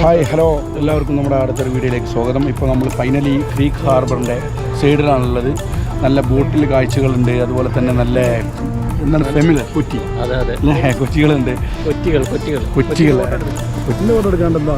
Hi hello എല്ലാവർക്കും നമ്മുടെ അടുത്തൊരു വീഡിയോയിലേക്ക് സ്വാഗതം. ഇപ്പോൾ നമ്മൾ ഫൈനലി ക്രീക്ക് ഹാർബറിൻ്റെ സൈഡിലാണുള്ളത്. നല്ല ബോട്ടിൽ കാഴ്ചകളുണ്ട്, അതുപോലെ തന്നെ നല്ല എന്താണ് ഫെമിലർ കൊച്ചി, അതെ അതെ കൊച്ചികളുണ്ട്, കൊച്ചികൾ കൊച്ചിൻ്റെ ഫോട്ടോ എടുക്കാണ്ടെന്താ.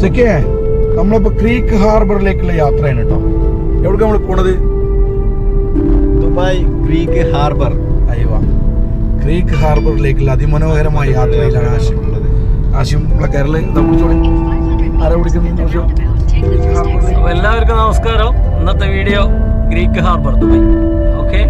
സെക്കേ, നമ്മളിപ്പോൾ ക്രീക്ക് ഹാർബറിലേക്കുള്ള യാത്രയാണ് കേട്ടോ. എവിടേക്ക് നമ്മൾ പോണത്? Dubai Creek harbour. അയ്യോ, ക്രീക്ക് ഹാർബറിലേക്കുള്ള അതിമനോഹരമായ യാത്രയിലാണ് ആശയം ഉള്ളത്. ആശയം നമ്മളെ കേരളത്തിൽ ആരാ പിടിക്കുന്നത്? അപ്പോൾ എല്ലാവർക്കും നമസ്കാരം. ഇന്നത്തെ video Creek Harbour Dubai. Okay,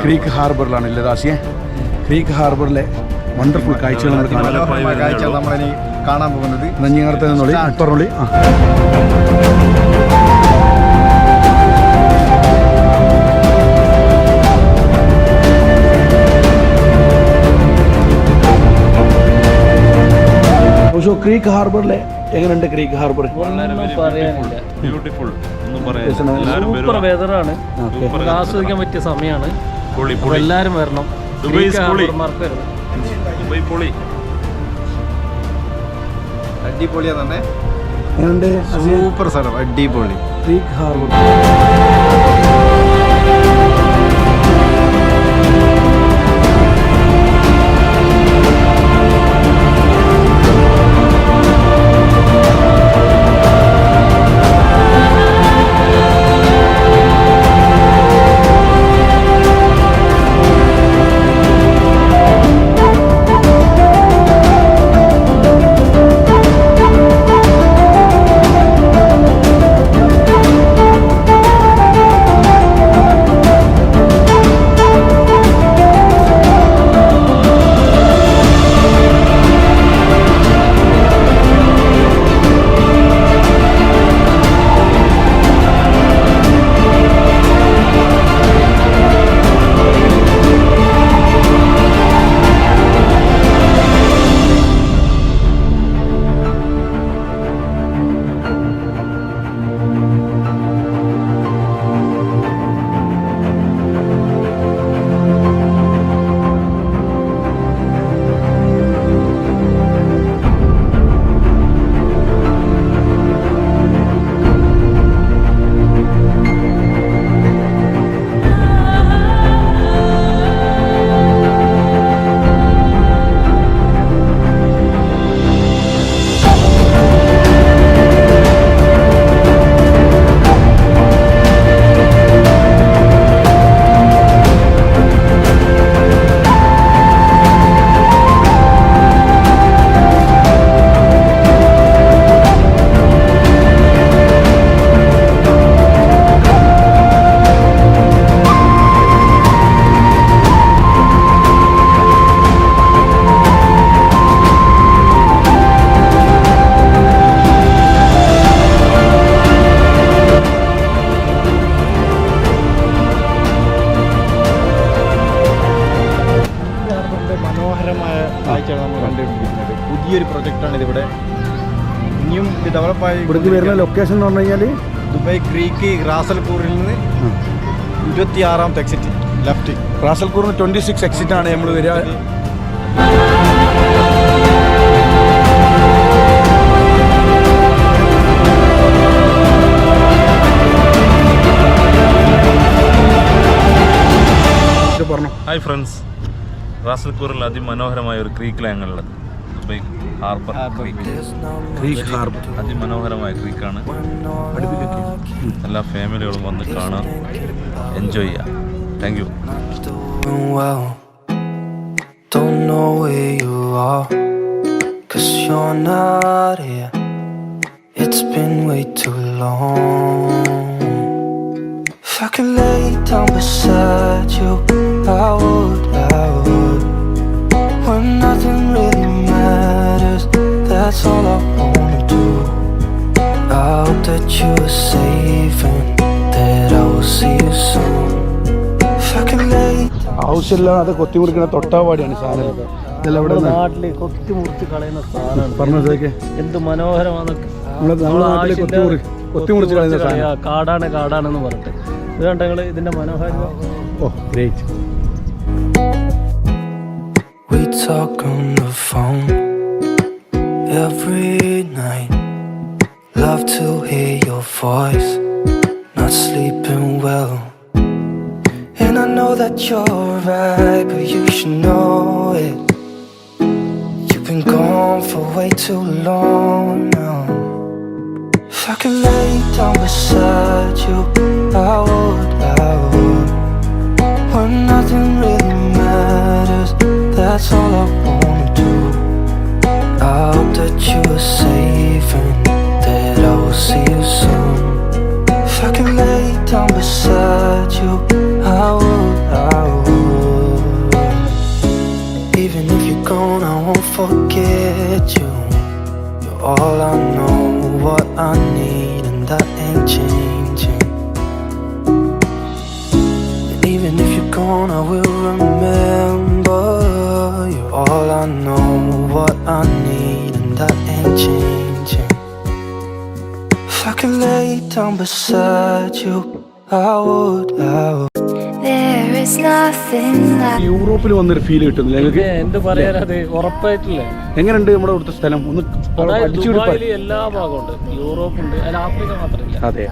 Creek ഹാർബറിലാണ് ഉള്ളത് ആശയെ. ക്രീക്ക് ഹാർബറിലെ വണ്ടർഫുൾ കാഴ്ചകൾ നമ്മളിനി കാണാൻ പോകുന്നത്. നഞ്ഞിങ്ങാടത്ത് നിന്നോളി പറഞ്ഞോളി. ക്രീക്ക് ഹാർബറിലെ എങ്ങനെയുണ്ട്? ക്രീക്ക് ഹാർബർ പറയാനില്ല, ബ്യൂട്ടിഫുൾ, സൂപ്പർ വെതറാണ്, ആസ്വദിക്കാൻ പറ്റിയ സമയമാണ്. എല്ലാവരും വരണം. അടിപൊളിയാ തന്നെ, എങ്ങനെയുണ്ട്? സൂപ്പർ സ്ഥലം, അടിപൊളി ക്രീക്ക് ഹാർബർ. കാഴ്ചകൾ നമ്മൾ കണ്ടുകൊണ്ടിരിക്കുന്നത്. പുതിയൊരു പ്രൊജക്റ്റാണ് ഇതിവിടെ. ഇനിയും ഇത് ഡെവലപ്പായി ഇവിടേക്ക് വരുന്ന ലൊക്കേഷൻ എന്ന് പറഞ്ഞു കഴിഞ്ഞാൽ ദുബായ് ക്രീക്ക് റാസൽപൂരിൽ നിന്ന് 26ാമത്തെ എക്സിറ്റ് ലെഫ്റ്റ്. റാസൽപൂരിന് 26 എക്സിറ്റ് ആണ് നമ്മൾ വരിക. ഹായ് ഫ്രണ്ട്സ്, റാസൽപൂരിൽ അതിമനോഹരമായ ഒരു ക്രീക്കിലാണുള്ളത്. ദുബായ് ഹാർബർ ക്രീക്ക് ഹാർബർ അതിമനോഹരമായ ക്രീക്കാണ്. എല്ലാ ഫാമിലികളും വന്ന് കാണാൻ എൻജോയ് ചെയ്യാം. Thank you. Don't know where you are, 'cause you're not here. It's been way too long. If I could lay down beside you, I would. When nothing really matters, that's all I wanna do. I hope that you are safe and that I will see you soon. If I could lay ആവശ്യമില്ലാതെ കൊത്തി മുറിക്കുന്ന തൊട്ടാവാടിയാണ് സാധനം. ഇതെല്ലാം ഇവിടെ നാട്ടില് കൊത്തി മുറിച്ച് കളയുന്ന സാധനമാണ്. പറഞ്ഞതൊക്കെ എന്ത് മനോഹരമാണെന്നൊക്കെ. നമ്മുടെ നാട്ടിലെ കൊത്തി മുറിച്ച് കളയുന്ന സാധനം. കാടാണെന്ന് പറഞ്ഞിട്ട് ഇത് കണ്ട നിങ്ങള് ഇതിന്റെ മനോഹാരിത. ഓ great. We talk on the phone every night. Love to hear your voice. Not sleeping well. And I know that you're right, but you should know it. You've been gone for way too long now. If I could lay down beside you, I would. When nothing really matters, that's all I wanna do. I hope that you are safe and that I will see you soon. If I could lay down beside you, I would. Even if you're gone, I won't forget you. You're all I know, what I need, and that ain't changing. And even if you're gone, I will remember. You're all I know, what I need, and that ain't changing. If I could lay down beside you, I would. There is nothing like യൂറോപ്പിൽ വന്നൊരു feel കിട്ടുന്നില്ല നിങ്ങൾക്ക്? എന്ത് പറയാനത് ഉറപ്പായിട്ടില്ലേ. എങ്ങനെയുണ്ട് നമ്മുടെ ഇവിടുത്തെ സ്ഥലം? ഒന്ന് ദുബായില് എല്ലാ ഭാഗമുണ്ട്. യൂറോപ്പ് ഉണ്ട്, അതിൽ ആഫ്രിക്ക മാത്രമില്ല. അതെ,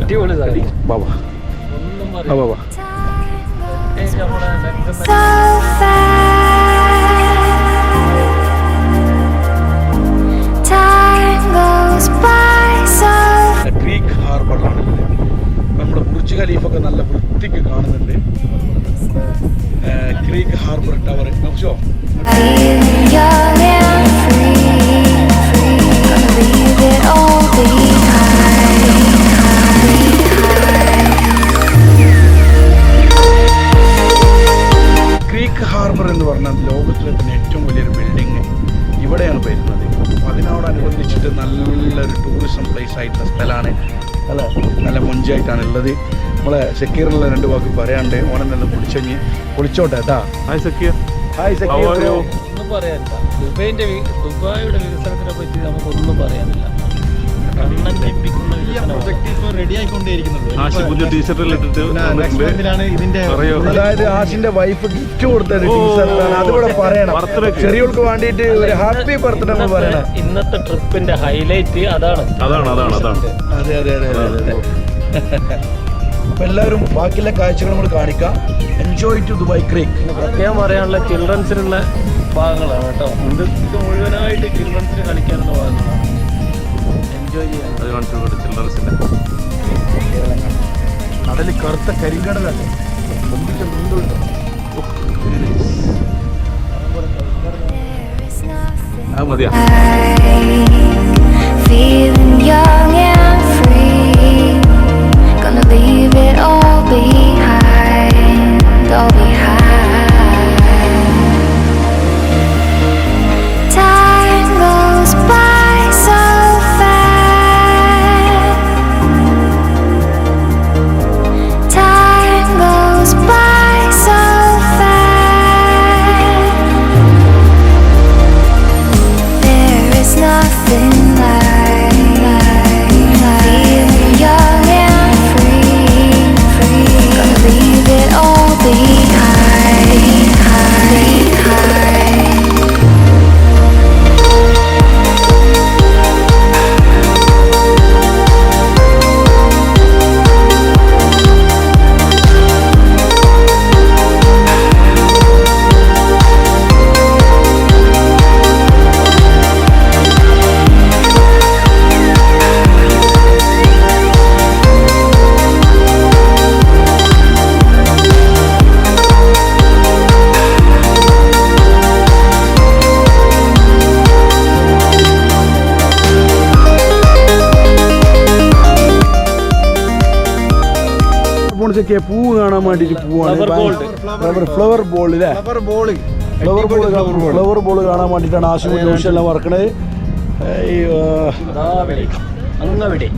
അടിപൊളി സ്ഥലം. ബാബാ ഒന്നും ബാബാ ക്രീക്ക് ഹാർബറിലാണ് നമ്മുടെ ബുർജ് ഖലീഫൊക്കെ നല്ല വൃത്തിക്ക് കാണുന്നുണ്ട്. ക്രീക്ക് ഹാർബർ ടവർ നോക്കിയോ? ക്രീക്ക് ഹാർബർ എന്ന് പറഞ്ഞാൽ ലോകത്തിലെ തന്നെ ഏറ്റവും വലിയൊരു ബിൽഡിങ് ഇവിടെയാണ് വരുന്നത്. അപ്പോൾ അതിനോടനുബന്ധിച്ചിട്ട് നല്ലൊരു ടൂറിസം പ്ലേസ് ആയിട്ടുള്ള സ്ഥലമാണ്. നല്ല മൊഞ്ചായിട്ടാണ് ഉള്ളത്. നമ്മളെ സെക്യൂറിലുള്ള 2 വാക്ക് പറയാണ്ട് ഓണം നല്ല പൊളിച്ചോട്ടെ കേട്ടാ. ഹായ് സക്കീർ. ഹായ് സക്കീർ. ഒന്നും പറയാനില്ല. ദുബായിയുടെ വികസനത്തിനെ പറ്റി നമുക്കൊന്നും പറയാനില്ല. അതായത് ആഷിന്റെ വൈഫ് ഗിഫ്റ്റ് കൊടുത്ത ടീഷർട്ടാണ്. അതിവിടെ പറയണം, ചെറിയൾക്ക് വേണ്ടിയിട്ട് ഒരു ഹാപ്പി ബർത്ത്ഡേ എന്ന് പറയണം. ഇന്നത്തെ ട്രിപ്പിന്റെ ഹൈലൈറ്റ് അതാണ്. അതെ അതെ അതെ അതെ. അപ്പൊ എല്ലാവരും ബാക്കിയുള്ള കാഴ്ചകൾ നമ്മൾ കാണിക്കാം. Enjoy to Dubai creek. പ്രത്യേകം പറയാനുള്ള ചിൽഡ്രൻസിനുള്ള ഭാഗങ്ങളാണ് കേട്ടോ. ഇത് മുഴുവനായിട്ട് ചിൽഡ്രൻസിന് കളിക്കാനുള്ള ഭാഗങ്ങളാണ്. എൻജോയ് ചെയ്യാൻ ചിൽഡ്രൻസിന്റെ കടലിൽ കറുത്ത കരിങ്കടലാണ്. അത് മതിയാ. Feeling young and free, gonna leave it all behind, all behind. Time goes by so fast. Time goes by so fast. സെക്കെ പൂവ് കാണാൻ വേണ്ടിയിട്ട് Flower bowl. പോവാണ് ഫ്ലവർ ബോൾ അല്ലേ ഫ്ലവർ ബോൾ കാണാൻ വേണ്ടിയിട്ടാണ് ആശുപത്രി ജോഷെല്ലാം വറക്കണത് അങ്ങവിടെ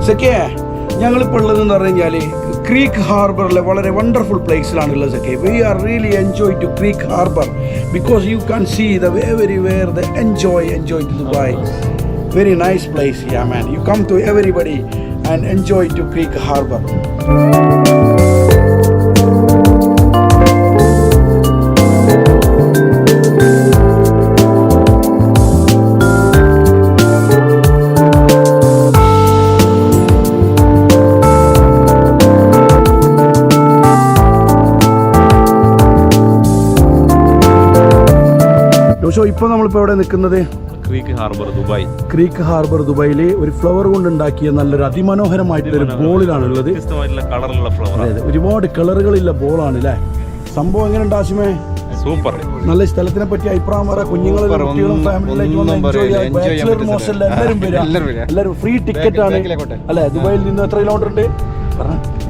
സെക്കെ ഞങ്ങളിപ്പോൾ ഉള്ളതെന്ന് പറഞ്ഞു കഴിഞ്ഞാൽ ക്രീക്ക് ഹാർബറിലെ വളരെ വണ്ടർഫുൾ പ്ലേസിലാണുള്ളത് സെക്കെ we are really enjoy to Creek Harbour because you can see the very where the enjoy to Dubai very nice place yeah man you come to everybody and enjoy to Creek Harbour ഇപ്പോൾ നമ്മളിപ്പോൾ എവിടെ നിൽക്കുന്നത് Creek Harbour Dubai. Creek Harbour ദുബായിൽ ഒരു flower കൊണ്ടുണ്ടാക്കിയ നല്ലൊരു അതിമനോഹരമായിട്ടുള്ള ഒരു ബോളിലാണുള്ളത്. വ്യത്യസ്തമായിട്ടുള്ള കളറുള്ള ഫ്ലവർ. അതെ ഒരുപാട് കളറുകളില്ല ബോളാണ് അല്ലേ. സംഭവം എങ്ങനെയുണ്ട് ആശിമേ? സൂപ്പർ. നല്ല സ്ഥലത്തിനെ പറ്റി അഭിപ്രായം പറ. കുഞ്ഞുങ്ങളും കുട്ടികളും ഫാമിലിയിലേക്ക് വന്ന് എൻജോയ് ചെയ്യാം. ബാച്ചിലർ മോശമല്ല, എല്ലാവരും ഫ്രീ ടിക്കറ്റ് ആണ് അല്ലെ. ദുബായിൽ നിന്ന് എത്ര കിലോമീറ്റർ ഉണ്ട്?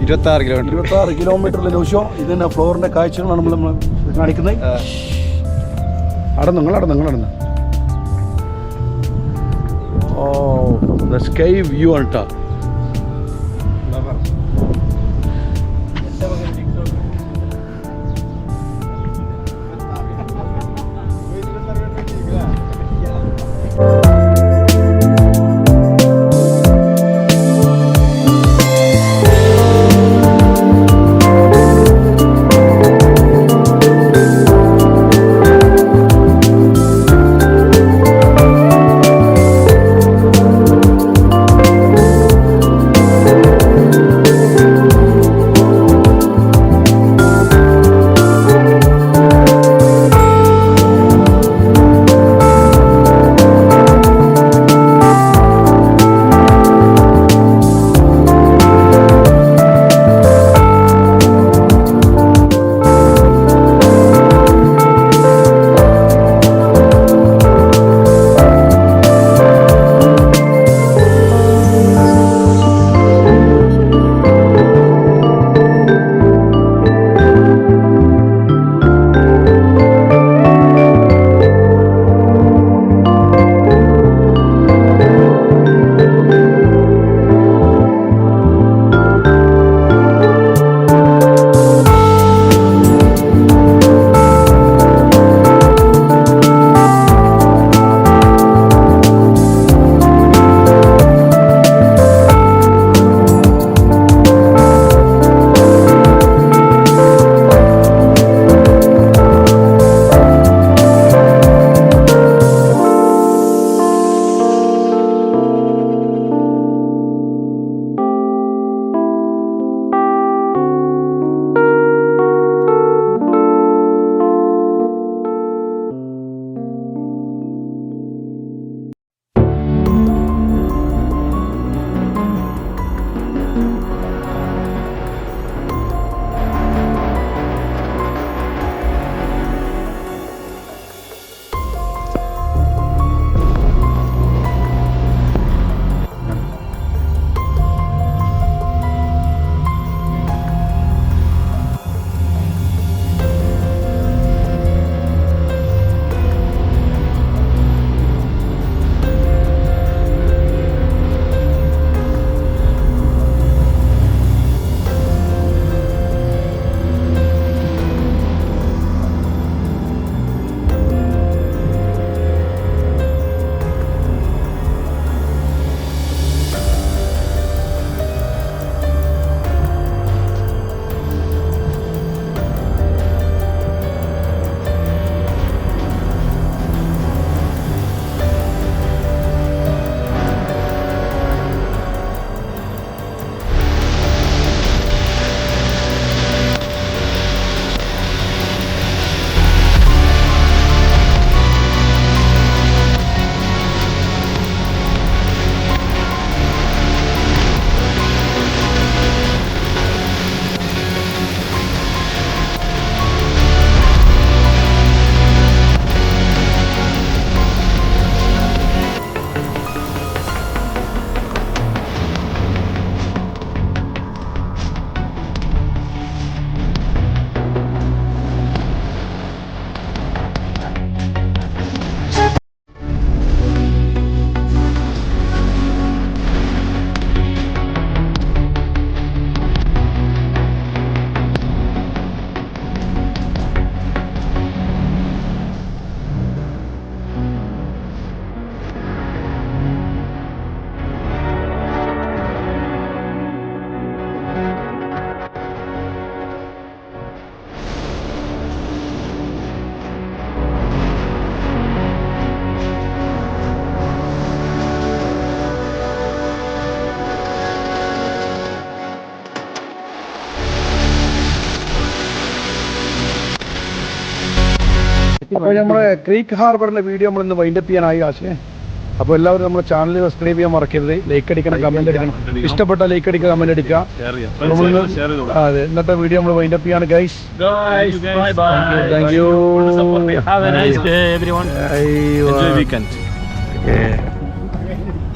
26 കിലോമീറ്ററിലെ ദിവസം ഇതിന്റെ ഫ്ലോറിന്റെ കാഴ്ചകളാണ് നമ്മൾ കാണിക്കുന്നത്. അടന്നു ഓ സ്കൈ വ്യൂ ആണ് കേട്ടോ. അപ്പോൾ നമ്മുടെ ക്രീക്ക് ഹാർബറിന്റെ വീഡിയോ നമ്മൾ ഇന്ന് വൈൻഡപ്പ് ചെയ്യാനായി ആശേ. അപ്പോൾ എല്ലാവരും നമ്മുടെ ചാനൽ സബ്സ്ക്രൈബ് ചെയ്യാൻ മറക്കരുത്. ലൈക്ക് അടിക്കണം, കമന്റ് അടിക്കണം. ഇഷ്ടപ്പെട്ട ലൈക്ക് അടിക്കുക, കമന്റ് അടിക്കുക. അതെ, ഇന്നത്തെ വീഡിയോ നമ്മൾ വൈൻഡപ്പ് ചെയ്യാണ് guys. Bye bye. Thank you. Have a nice day everyone. Enjoy weekend. Okay.